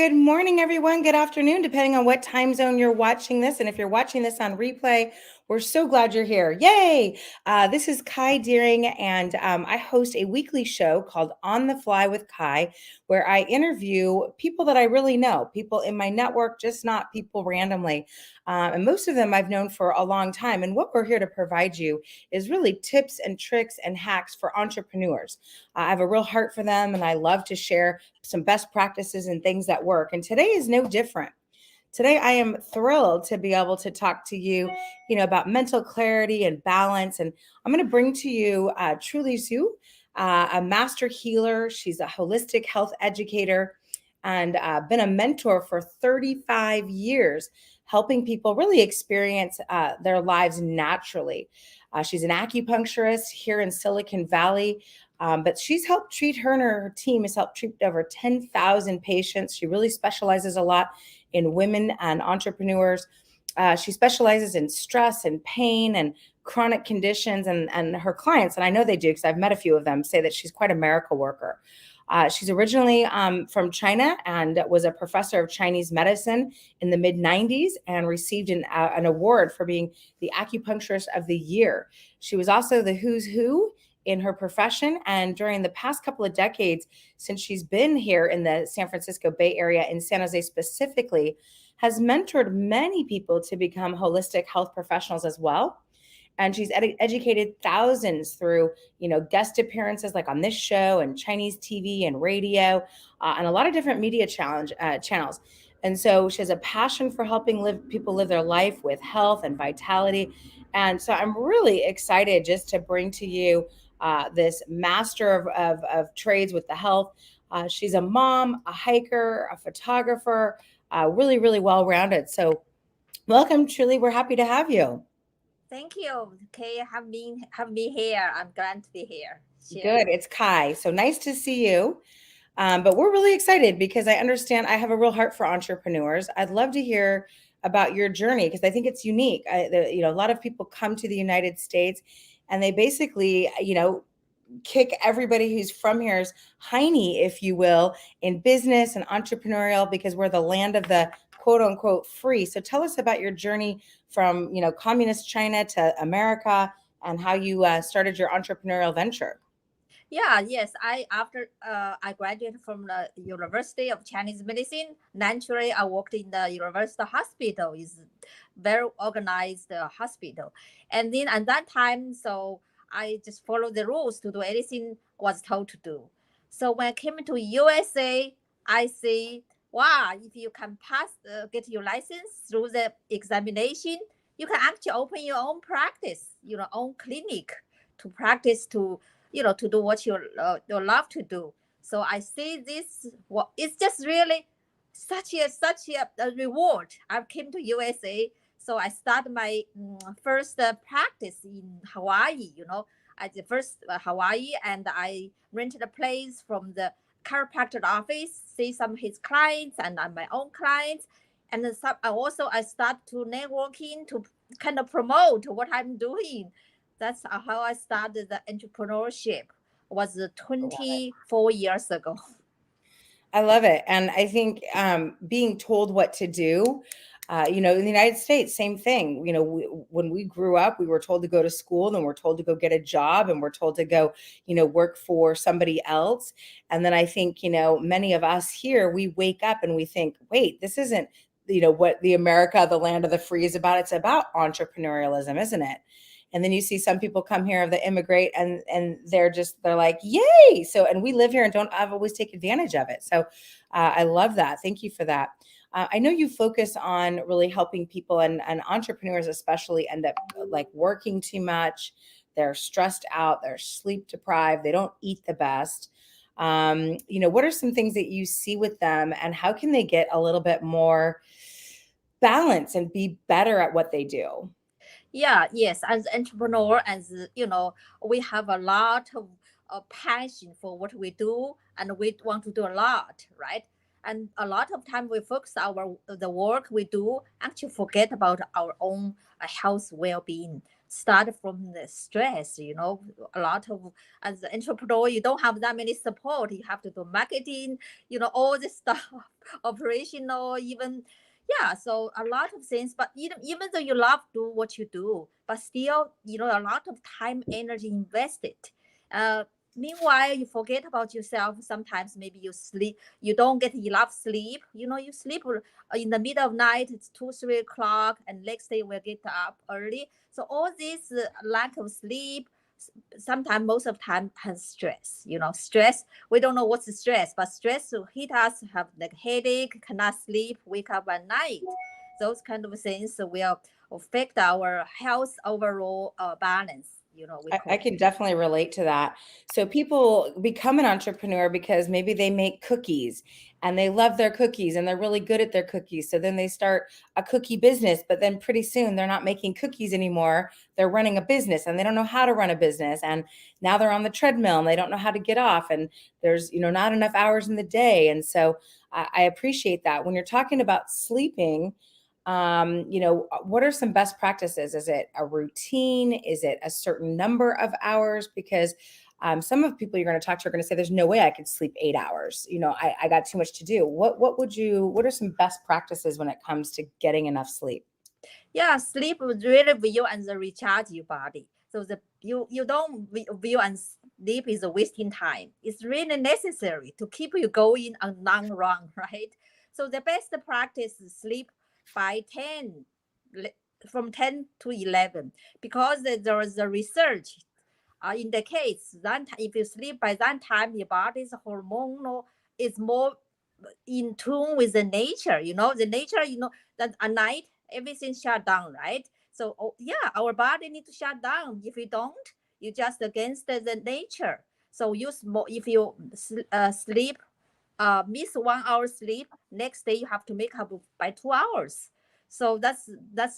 Good morning, everyone. Good afternoon, depending on what time zone you're watching this. And if you're watching this on replay, we're so glad you're here. Yay! This is Kai Deering, and I host a weekly show called On the Fly with Kai, where I interview people that I really know, people in my network, just not people randomly. And most of them I've known for a long time. And what we're here to provide you is really tips and tricks and hacks for entrepreneurs. I have a real heart for them, and I love to share some best practices and things that work. And today is no different. Today, I am thrilled to be able to talk to you, about mental clarity and balance. And I'm going to bring to you Quli Zhou, a master healer. She's a holistic health educator and been a mentor for 35 years, helping people really experience their lives naturally. She's an acupuncturist here in Silicon Valley. But she's helped treat her and her team has helped treat over 10,000 patients. She really specializes a lot in women and entrepreneurs. She specializes in stress and pain and chronic conditions, and her clients, and I know they do because I've met a few of them, say that she's quite a miracle worker. She's originally from China and was a professor of Chinese medicine in the mid 90s and received an award for being the acupuncturist of the year. She was also the who's who in her profession. And during the past couple of decades, since she's been here in the San Francisco Bay Area, in San Jose specifically, has mentored many people to become holistic health professionals as well. And she's educated thousands through, guest appearances like on this show and Chinese TV and radio, and a lot of different media channels. And so she has a passion for helping people live their life with health and vitality. And so I'm really excited just to bring to you this master of trades with the health. She's a mom, a hiker, a photographer, really, really well rounded. So welcome, Truly. We're happy to have you. Thank you, Kay. Have me here. I'm glad to be here. Good. Sharing. It's Kai. So nice to see you. But we're really excited because I understand I have a real heart for entrepreneurs. I'd love to hear about your journey because I think it's unique. A lot of people come to the United States and they basically, kick everybody who's from here's hiney, if you will, in business and entrepreneurial because we're the land of the quote unquote free. So tell us about your journey from, communist China to America and how you started your entrepreneurial venture. Yeah, yes. I graduated from the University of Chinese Medicine. Naturally, I worked in the university hospital. Is very organized hospital, and then at that time, so I just followed the rules to do anything was told to do. So when I came to USA, I see wow, if you can get your license through the examination, you can actually open your own practice, own clinic to practice to do what you love to do. So I see this. Well, it's just really such a reward. I came to USA, so I started my first practice in Hawaii. I did first Hawaii, and I rented a place from the chiropractor office, see some of his clients and my own clients, and then I start to networking to kind of promote what I'm doing. That's how I started the entrepreneurship. Was 24 years ago. I love it. And I think being told what to do, in the United States, same thing. When we grew up, we were told to go to school, then we're told to go get a job, and we're told to go, work for somebody else. And then I think, many of us here, we wake up and we think, wait, this isn't, what the America, the land of the free is about. It's about entrepreneurialism, isn't it? And then you see some people come here that immigrate and they're like, yay. So, and we live here and don't always take advantage of it. So I love that. Thank you for that. I know you focus on really helping people and entrepreneurs especially end up like working too much. They're stressed out, they're sleep deprived, they don't eat the best. What are some things that you see with them and how can they get a little bit more balance and be better at what they do? Yeah, yes. As entrepreneur, we have a lot of passion for what we do, and we want to do a lot, right? And a lot of time we focus the work we do, actually forget about our own health well-being. start from the stress. A lot of, as an entrepreneur, you don't have that many support. You have to do marketing, all this stuff, operational, even. Yeah, so a lot of things, but even though you love do what you do, but still, a lot of time, energy invested. uh Meanwhile, you forget about yourself. Sometimes maybe you sleep, you don't get enough sleep. You sleep in the middle of night, it's 2 3 o'clock, and next day we'll get up early. So all this lack of sleep, sometimes, most of the time, has stress. Stress, we don't know what's the stress, but stress will hit us, have like headache, cannot sleep, wake up at night. Those kind of things will affect our health overall balance, we I call. can definitely relate to that. So people become an entrepreneur because maybe they make cookies and they love their cookies and they're really good at their cookies. So then they start a cookie business, but then pretty soon they're not making cookies anymore. They're running a business and they don't know how to run a business. And now they're on the treadmill and they don't know how to get off. And there's, not enough hours in the day. And so I appreciate that. When you're talking about sleeping, what are some best practices? Is it a routine? Is it a certain number of hours? Because some of the people you're going to talk to are going to say, there's no way I could sleep 8 hours. I got too much to do. What are some best practices when it comes to getting enough sleep? Yeah, sleep would really view and recharge your body. So you don't view and sleep is wasting time. It's really necessary to keep you going on long run, right? So the best practice is sleep by 10, from 10 to 11, because there is a research indicates that if you sleep by that time, your body's hormonal is more in tune with the nature. The nature, that at night everything shut down, right? So yeah, our body need to shut down. If you don't, you just against the nature. So if you sleep, miss 1 hour sleep, next day you have to make up by 2 hours. So that's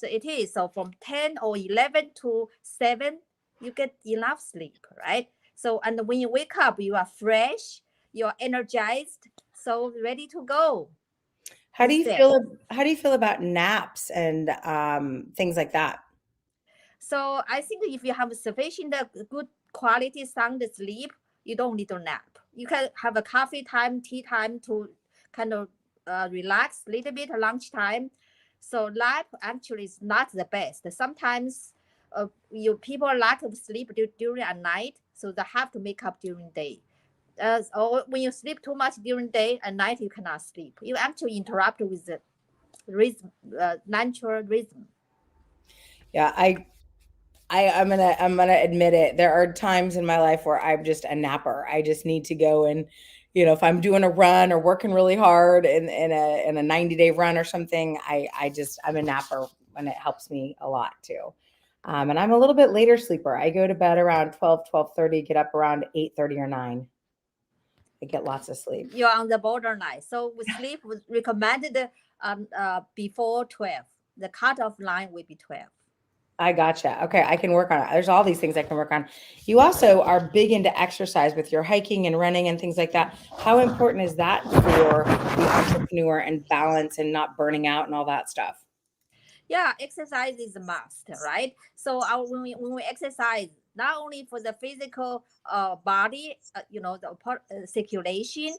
it is. So from 10 or 11 to 7, you get enough sleep, right? So, and when you wake up, you are fresh, you're energized, so ready to go. How do you Reset. feel? How do you feel about naps and things like that? So I think if you have sufficient good quality sound sleep, you don't need to nap. You can have a coffee time, tea time to kind of relax a little bit at lunchtime. So nap actually is not the best. Sometimes you people lack of sleep during at night, so they have to make up during day. Or when you sleep too much during day, at night you cannot sleep. You actually interrupt with the rhythm, natural rhythm. Yeah, I'm gonna admit it. There are times in my life where I'm just a napper. I just need to go and, if I'm doing a run or working really hard in a 90-day run or something, I'm a napper and it helps me a lot too. And I'm a little bit later sleeper. I go to bed around 12:30, get up around 8:30 or 9. I get lots of sleep. You're on the borderline. So with sleep was recommended before 12. The cutoff line will be 12. I gotcha. Okay, I can work on it. There's all these things I can work on. You also are big into exercise with your hiking and running and things like that. How important is that for the entrepreneur and balance and not burning out and all that stuff? Yeah, exercise is a must, right? So when we exercise, not only for the physical body, the circulation,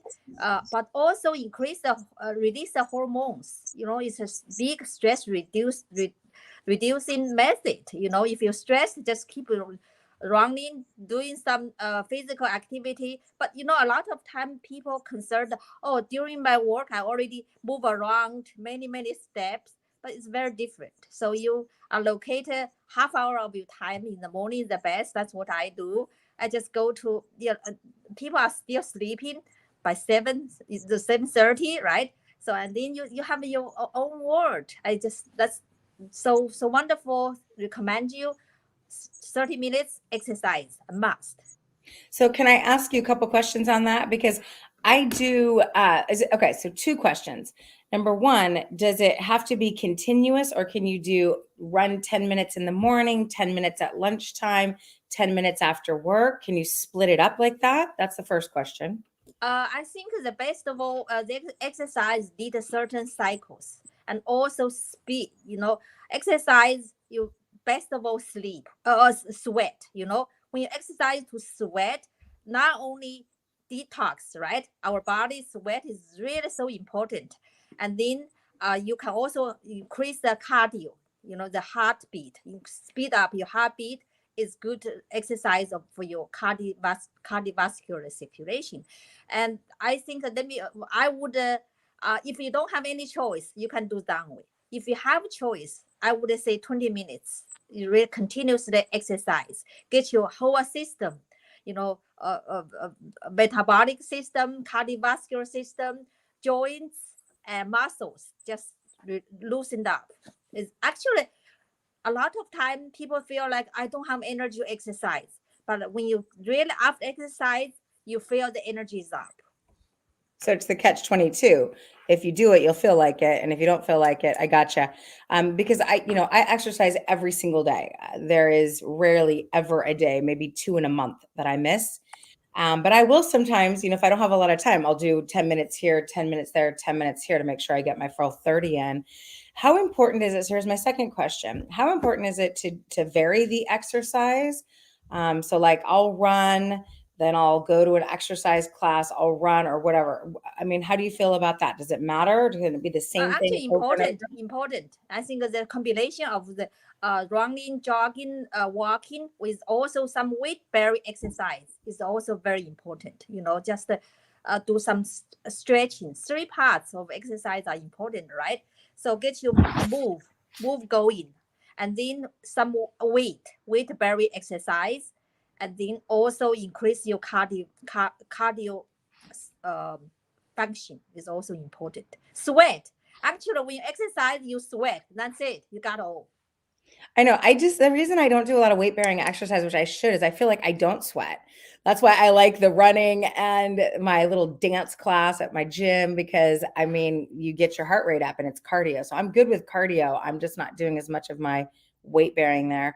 but also increase the release the hormones. It's a big stress reducing method. If you're stressed, just keep running, doing some physical activity. But a lot of time people concerned, oh, during my work I already move around many steps, but it's very different. So you allocate a half hour of your time in the morning is the best. That's what I do. I just go to people are still sleeping by 7, it's the 7:30, right? So and then you have your own world. That's so wonderful. Recommend you 30 minutes exercise, a must. So can I ask you a couple questions on that? Because I do, okay, so two questions. Number one, does it have to be continuous or can you run 10 minutes in the morning, 10 minutes at lunchtime, 10 minutes after work? Can you split it up like that? That's the first question. I think the best of all, the exercise need certain cycles and also speed. Exercise, you best of all, sleep sweat. When you exercise to sweat, not only detox, right? Our body sweat is really so important. And then you can also increase the cardio, the heartbeat. You speed up your heartbeat is good exercise for your cardiovascular circulation. And I think that I would, if you don't have any choice, you can do downward. If you have choice, I would say 20 minutes. You really continuously exercise, get your whole system, metabolic system, cardiovascular system, joints and muscles just loosened up. It's actually a lot of time people feel like I don't have energy to exercise, but when you really after exercise, you feel the energy is up. So it's the catch 22. If you do it, you'll feel like it. And if you don't feel like it, I gotcha. Because I exercise every single day. There is rarely ever a day, maybe two in a month that I miss. But I will sometimes, if I don't have a lot of time, I'll do 10 minutes here, 10 minutes there, 10 minutes here to make sure I get my full 30 in. How important is it? So here's my second question. How important is it to vary the exercise? So like I'll run, then I'll go to an exercise class, I'll run or whatever. I mean, how do you feel about that? Does it matter? Does it be the same thing Actually, over and over? important. I think the combination of the running, jogging, walking with also some weight bearing exercise is also very important. Just do some stretching. Three parts of exercise are important, right? So get you move going, and then some weight bearing exercise, and then also increase your cardio um, function is also important. Sweat. Actually, when you exercise, you sweat. That's it. You got all. I know. The reason I don't do a lot of weight bearing exercise, which I should, is I feel like I don't sweat. That's why I like the running and my little dance class at my gym because I mean, you get your heart rate up and it's cardio. So I'm good with cardio. I'm just not doing as much of my weight bearing there.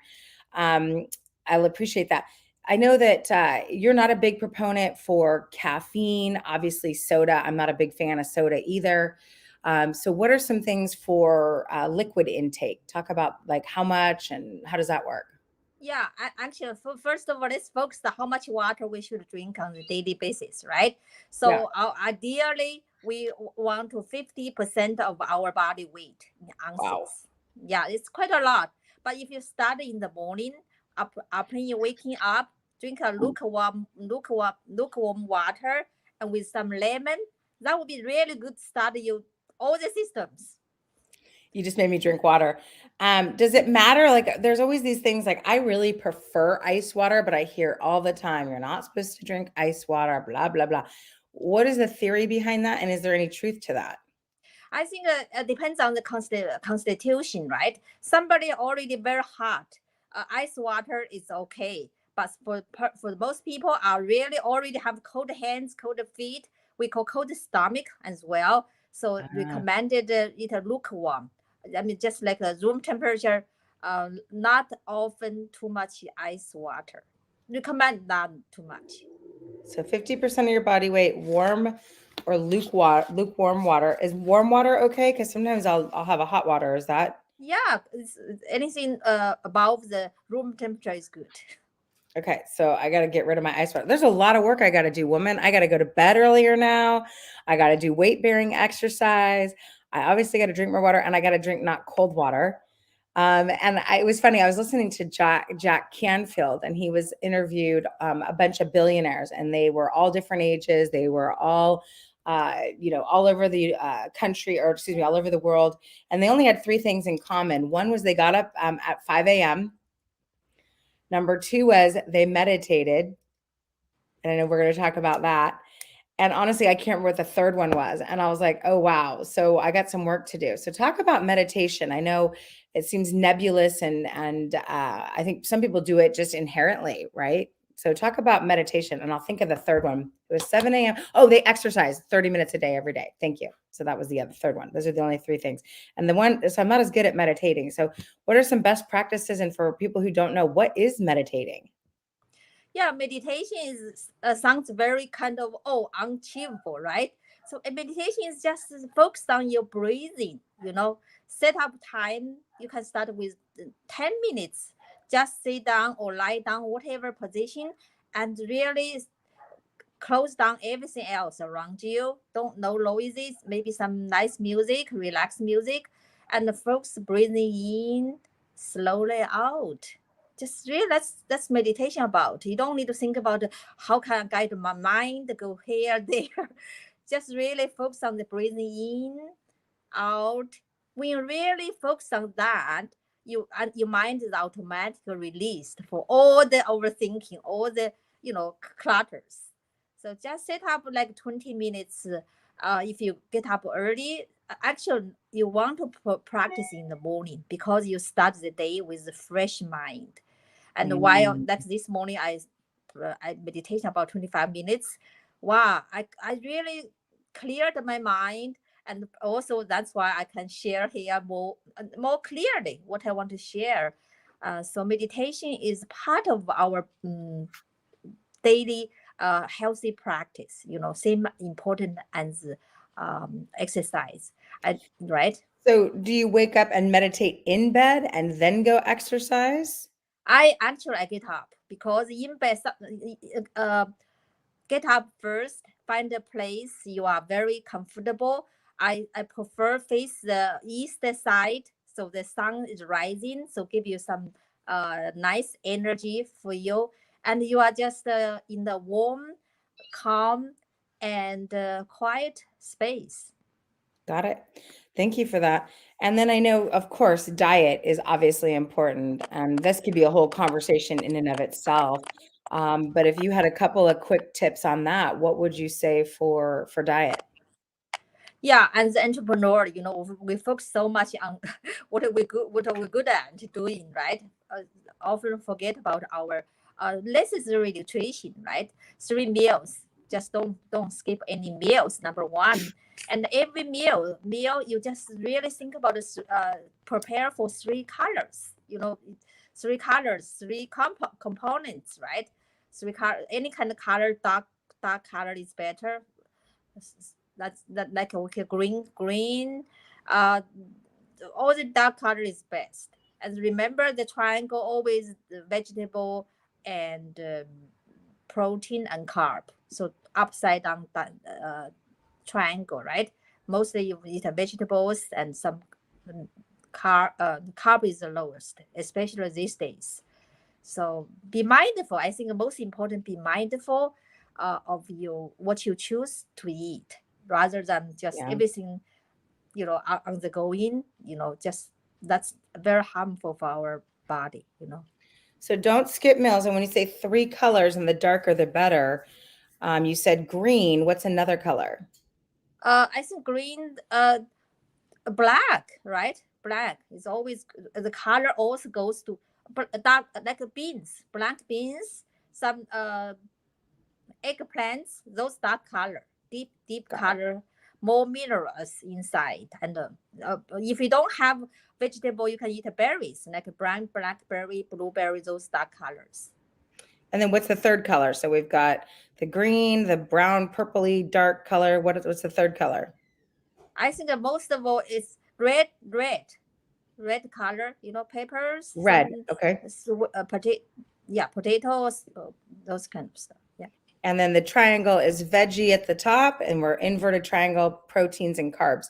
Um, I'll appreciate that. I know that you're not a big proponent for caffeine, obviously, soda. I'm not a big fan of soda either. So what are some things for liquid intake? Talk about like how much and how does that work? Yeah, actually, first of all, let's focus on how much water we should drink on a daily basis, right? Yeah. So ideally, we want to 50% of our body weight in Wow. ounces. Yeah, it's quite a lot. But if you start in the morning, upon you waking up, drink a lukewarm water and with some lemon, that would be really good start you all the systems. You just made me drink water. Does it matter? Like, there's always these things like I really prefer ice water, but I hear all the time you're not supposed to drink ice water, blah, blah, blah. What is the theory behind that? And is there any truth to that? I think it depends on the constitution, right? Somebody already very hot, ice water is okay. But for most people are really already have cold hands, cold feet. We call cold stomach as well. So Ah. recommended eat a lukewarm. I mean, just like a room temperature, not often too much ice water. Recommend not too much. So 50% of your body weight, warm or lukewarm water. Is warm water okay? Because sometimes I'll have a hot water. Is that Yeah, anything above the room temperature is good. okay? So I got to get rid of my ice water. There's a lot of work I got to do, woman. I got to go to bed earlier now. I got to do weight bearing exercise. I obviously got to drink more water, and I got to drink not cold water. It was funny. I was listening to Jack Canfield, and he was interviewed a bunch of billionaires, and they were all different ages. They were all, all over the country, or excuse me, all over the world. And they only had three things in common. One was they got up at 5 a.m. Number two was they meditated. And I know we're going to talk about that. And honestly, I can't remember what the third one was. And I was like, oh, wow. So I got some work to do. So talk about meditation. I know it seems nebulous and I think some people do it just inherently, right? So talk about meditation. And I'll think of the third one. It was 7 a.m. Oh, they exercise 30 minutes a day every day. Thank you. So that was the other third one. Those are the only three things. And so I'm not as good at meditating. So what are some best practices? And for people who don't know, what is meditating? Yeah, meditation is sounds very kind of unachievable, right? So a meditation is just focused on your breathing, set up time. You can start with 10 minutes. Just sit down or lie down, whatever position, and really close down everything else around you. Don't no noises, maybe some nice music, relax music, and focus breathing in, slowly out. Just really that's meditation about. You don't need to think about how can I guide my mind, go here, there. Just really focus on the breathing in, out. When you really focus on that, your mind is automatically released for all the overthinking, all the clutters. So just set up like 20 minutes. If you get up early, actually you want to practice in the morning because you start the day with a fresh mind. And while Mm. like this morning, I meditate about 25 minutes. Wow, I really cleared my mind, and also that's why I can share here more clearly what I want to share. So meditation is part of our daily healthy practice. Same important as exercise. Right? So do you wake up and meditate in bed and then go exercise? I get up because in bed, get up first, find a place you are very comfortable. I prefer face the east side, so the sun is rising, so give you some nice energy for you, and you are just in the warm, calm, and quiet space. Got it. Thank you for that. And then I know, of course, diet is obviously important, and this could be a whole conversation in and of itself. But if you had a couple of quick tips on that, what would you say for diet? Yeah, as an entrepreneur, we focus so much on what are we good at doing, right? Often forget about our necessary nutrition, right? 3 meals, just don't skip any meals. Number one, and every meal you just really think about this. Prepare for 3 colors. Three colors, three components, right? Three color, any kind of color, dark color is better. That's that like okay, green, uh all the dark color is best. And remember the triangle always the vegetable and protein and carb. So upside down triangle, right? Mostly you eat vegetables and some carb is the lowest, especially these days. So be mindful. I think the most important, be mindful of what you choose to eat rather than just Yeah. everything, on the go in, just that's very harmful for our body. So don't skip meals. And when you say 3 colors and the darker the better, you said green. What's another color? I think green, black, right? Black is always the color also goes to dark like beans, black beans, some eggplants, those dark color, deep Got it. color, more minerals inside. And if you don't have vegetable, you can eat berries like brown, blackberry, blueberry, those dark colors. And then what's the third color? So we've got the green, the brown, purpley, dark color. What's the third color? I think most of all is red color. Peppers, Red. some Okay. yeah, potatoes, those kind of stuff. Yeah. And then the triangle is veggie at the top, and we're inverted triangle, proteins and carbs.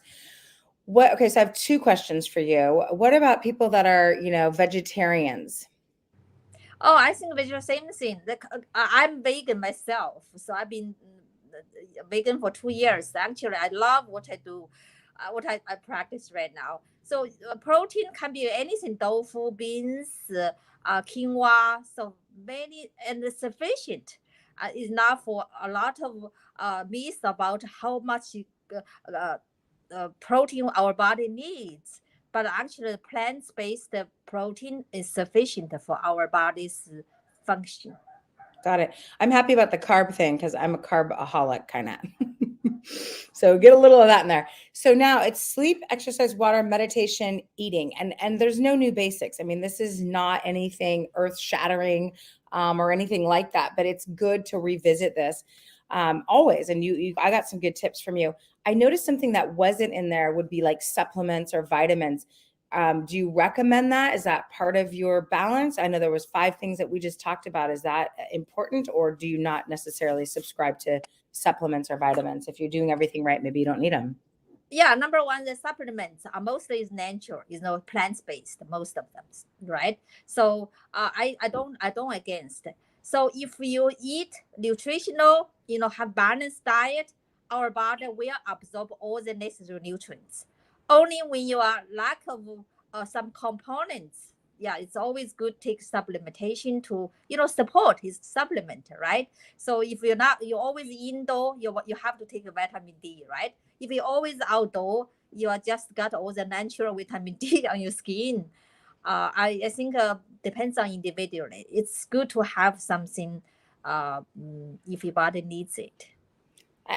Okay, so I have 2 questions for you. What about people that are, vegetarians? Oh, I think the same thing. I'm vegan myself, so I've been vegan for 2 years. Actually, I love what I do, what I practice right now. So protein can be anything: tofu, beans, quinoa. So many and sufficient. Enough for a lot of myths about how much uh, protein our body needs, but actually plant-based protein is sufficient for our body's function. Got it. I'm happy about the carb thing because I'm a carbaholic kind of. So get a little of that in there. So now it's sleep, exercise, water, meditation, eating, and there's no new basics. I mean, this is not anything earth shattering or anything like that, but it's good to revisit this. always. And I got some good tips from you. I noticed something that wasn't in there would be like supplements or vitamins. Do you recommend that? Is that part of your balance? I know there was 5 things that we just talked about. Is that important, or do you not necessarily subscribe to supplements or vitamins? If you're doing everything right, maybe you don't need them. Yeah, number one, the supplements are mostly is natural, plant based, most of them, right? So I don't against. So if you eat nutritional, have balanced diet, our body will absorb all the necessary nutrients. Only when you are lack of some components, yeah, it's always good to take supplementation to support his supplement, right? So if you're always indoor, you have to take a vitamin D, right? If you're always outdoor, you are just got all the natural vitamin D on your skin. I think depends on individually. It's good to have something if your body needs it.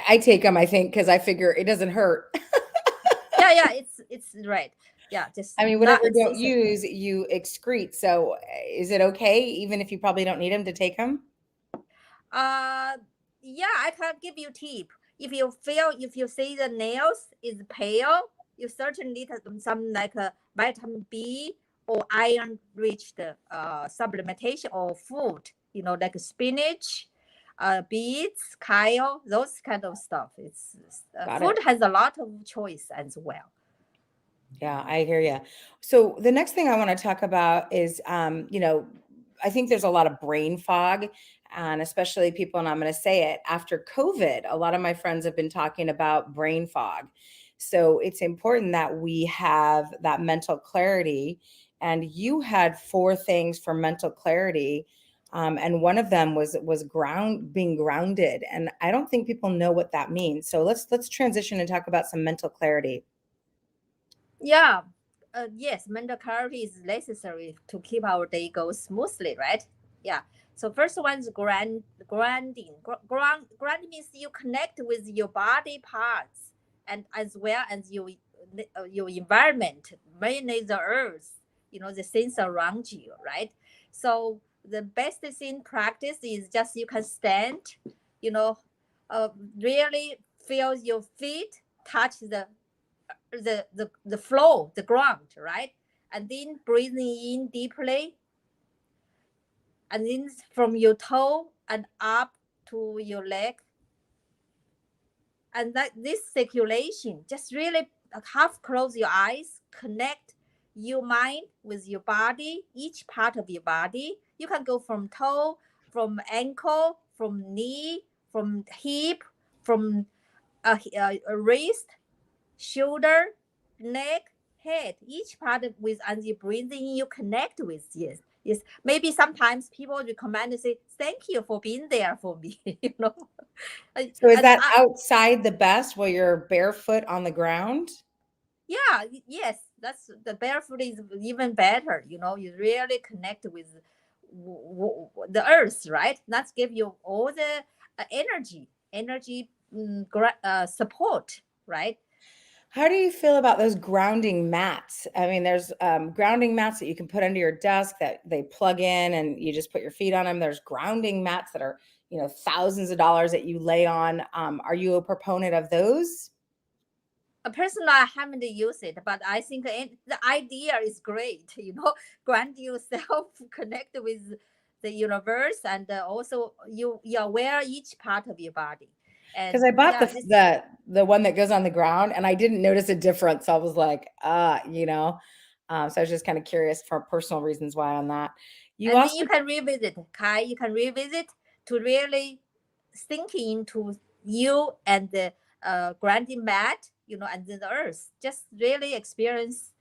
I take them, I think, because I figure it doesn't hurt. Yeah, it's right. Yeah, just I mean, whatever you don't use, you excrete. So is it okay, even if you probably don't need them, to take them? Yeah, I can give you tip. If you see the nails is pale, you certainly need some like a vitamin B or iron rich supplementation or food, like spinach, beets, kale, those kind of stuff. It's food has a lot of choice as well. Yeah, I hear you. So the next thing I want to talk about is, I think there's a lot of brain fog, and especially people, and I'm going to say it, after COVID, a lot of my friends have been talking about brain fog. So it's important that we have that mental clarity. And you had 4 things for mental clarity. And one of them was being grounded. And I don't think people know what that means. So let's transition and talk about some mental clarity. Yeah. Yes, mental clarity is necessary to keep our day go smoothly, right? Yeah. So first one is grounding. Ground means you connect with your body parts and as well as your environment, mainly the earth, the things around you, right? So the best thing practice is just you can stand, you know, really feel your feet touch the floor, the ground, right? And then breathing in deeply, and then from your toe and up to your leg, and that this circulation just really half close your eyes, connect your mind with your body, each part of your body. You can go from toe, from ankle, from knee, from hip, from a wrist, shoulder, neck, head, each part with as you breathe in, you connect with. Yes. Maybe sometimes people recommend to say, thank you for being there for me, So is that outside the best while you're barefoot on the ground? Yeah, yes, that's the barefoot is even better. You really connect with the earth, right? That's give you all the energy support, right? How do you feel about those grounding mats? I mean, there's grounding mats that you can put under your desk that they plug in and you just put your feet on them. There's grounding mats that are, thousands of dollars that you lay on. Are you a proponent of those? Personally, I haven't used it, but I think the idea is great. Ground yourself, connect with the universe, and also you're aware each part of your body. Because And I bought yeah, the one that goes on the ground, and I didn't notice a difference. So I was like, so I was just kind of curious for personal reasons why on that. You and then also you can revisit, Kai. You can revisit to really sink into you and the grounding mat, and the earth. Just really experience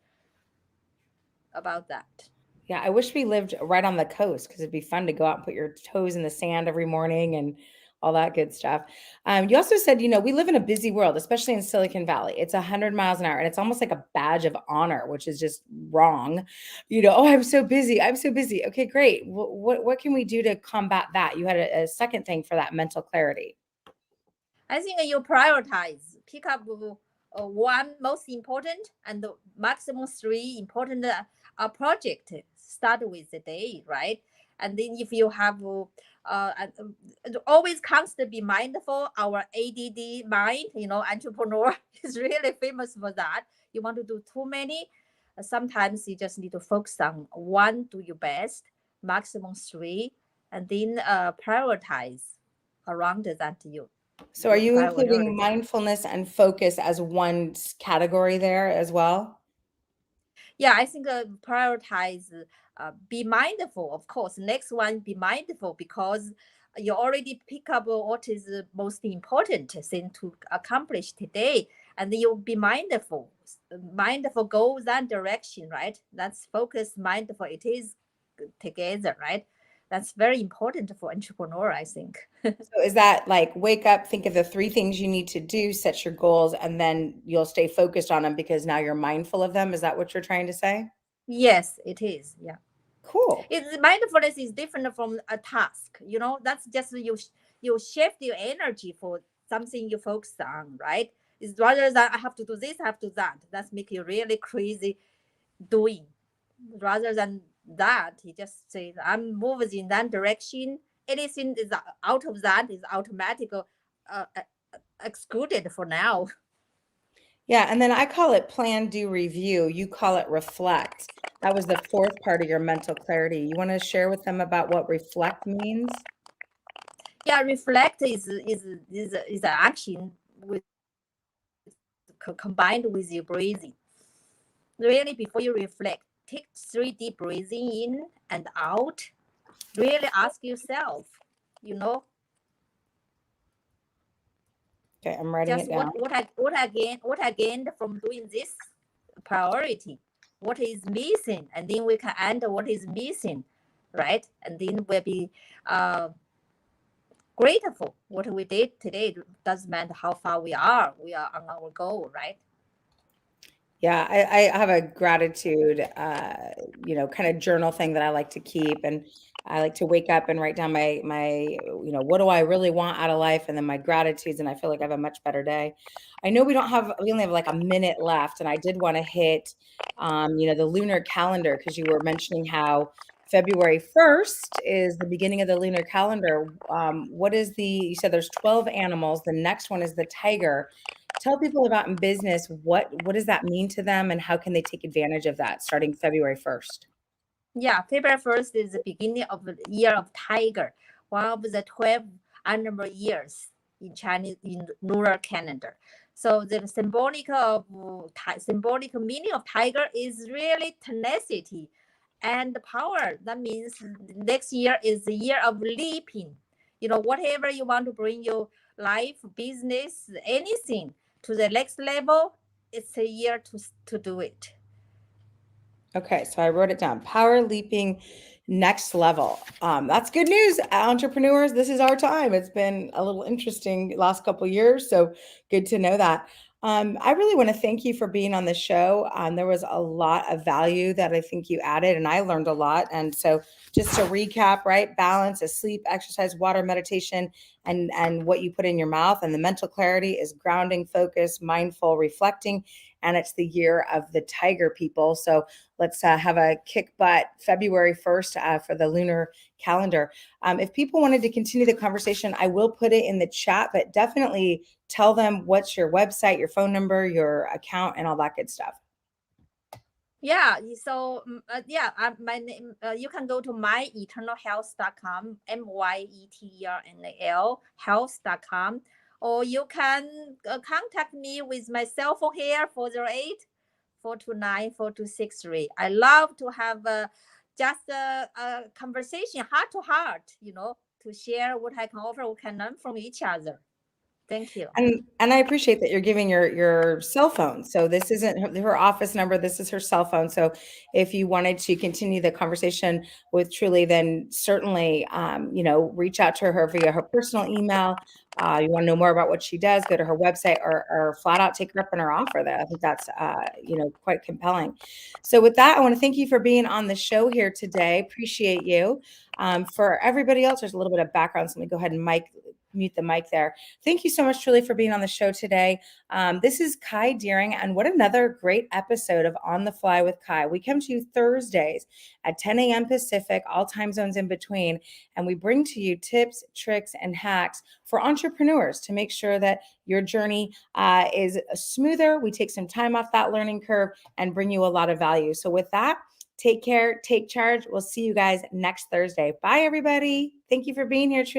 about that. Yeah, I wish we lived right on the coast because it'd be fun to go out and put your toes in the sand every morning and all that good stuff. You also said, we live in a busy world, especially in Silicon Valley. It's 100 miles an hour, and it's almost like a badge of honor, which is just wrong. Oh, I'm so busy. I'm so busy. Okay, great. What can we do to combat that? You had a second thing for that mental clarity. I think you prioritize, pick up one most important and the maximum 3 important project. Start with the day, right? And then if you have it always constantly be mindful. Our ADD mind, entrepreneur is really famous for that. You want to do too many. Sometimes you just need to focus on one, do your best, maximum three, and then prioritize around that So are you including priority. mindfulness and focus as one category there as well? Yeah, I think prioritize, be mindful, of course. Next one, be mindful, because you already pick up what is the most important thing to accomplish today, and then you'll be mindful. Mindful go that direction, right? That's focus, mindful. It is together, right? That's very important for entrepreneur, I think. So is that like wake up, think of the three things you need to do, set your goals, and then you'll stay focused on them because now you're mindful of them? Is that what you're trying to say? Yes, it is. Yeah. Cool. It's mindfulness is different from a task. That's just you shift your energy for something you focus on, right? It's rather than I have to do this, I have to do that. That's make you really crazy doing. Rather than that, he just says, I'm moving in that direction. Anything is out of that is automatic excluded for now. Yeah, and then I call it plan, do, review. You call it reflect. That was the fourth part of your mental clarity. You want to share with them about what reflect means? Yeah, reflect is an action with combined with your breathing. Really, before you reflect, take 3 deep breathing in and out. Really ask yourself, you know, Okay, I'm writing just it down. what I gained from doing this priority. What is missing, and then we can add what is missing, right? And then we'll be grateful what we did today. Doesn't matter how far we are on our goal, right? Yeah, I have a gratitude, kind of journal thing that I like to keep, and I like to wake up and write down what do I really want out of life, and then my gratitudes, and I feel like I have a much better day. I know we only have like a minute left, and I did want to hit, the lunar calendar because you were mentioning how February 1st is the beginning of the lunar calendar. You said there's 12 animals. The next one is the tiger. Tell people about in business, what does that mean to them and how can they take advantage of that starting February 1st? Yeah, February 1st is the beginning of the year of tiger, one of the 12 animal years in Chinese in lunar calendar. So the symbolic meaning of tiger is really tenacity and power. That means next year is the year of leaping. Whatever you want to bring your life, business, anything to the next level, it's a year to do it. Okay, so I wrote it down. Power leaping next level. That's good news, entrepreneurs. This is our time. It's been a little interesting last couple of years, so good to know that. I really want to thank you for being on the show. There was a lot of value that I think you added, and I learned a lot. And so, just to recap, right? Balance is sleep, exercise, water, meditation, and what you put in your mouth. And the mental clarity is grounding, focus, mindful, reflecting, and it's the year of the tiger, people. So let's have a kick butt February 1st for the lunar calendar. If people wanted to continue the conversation, I will put it in the chat, but definitely tell them what's your website, your phone number, your account, and all that good stuff. Yeah, so my name, you can go to myeternalhealth.com, MYETERNAL health.com, or you can contact me with my cell phone here, 408-429-4263. I love to have just a conversation, heart to heart, to share what I can offer, we can learn from each other. Thank you. And I appreciate that you're giving your cell phone. So this isn't her office number. This is her cell phone. So if you wanted to continue the conversation with Truly, then certainly, reach out to her via her personal email. you want to know more about what she does, go to her website or flat out take her up on her offer there. I think that's, quite compelling. So with that, I want to thank you for being on the show here today. Appreciate you. For everybody else, there's a little bit of background, so let me go ahead and mute the mic there. Thank you so much, Truly, for being on the show today. This is Kai Deering, and what another great episode of On the Fly with Kai. We come to you Thursdays at 10 a.m. Pacific, all time zones in between, and we bring to you tips, tricks, and hacks for entrepreneurs to make sure that your journey is smoother. We take some time off that learning curve and bring you a lot of value. So with that, take care, take charge. We'll see you guys next Thursday. Bye, everybody. Thank you for being here, Truly.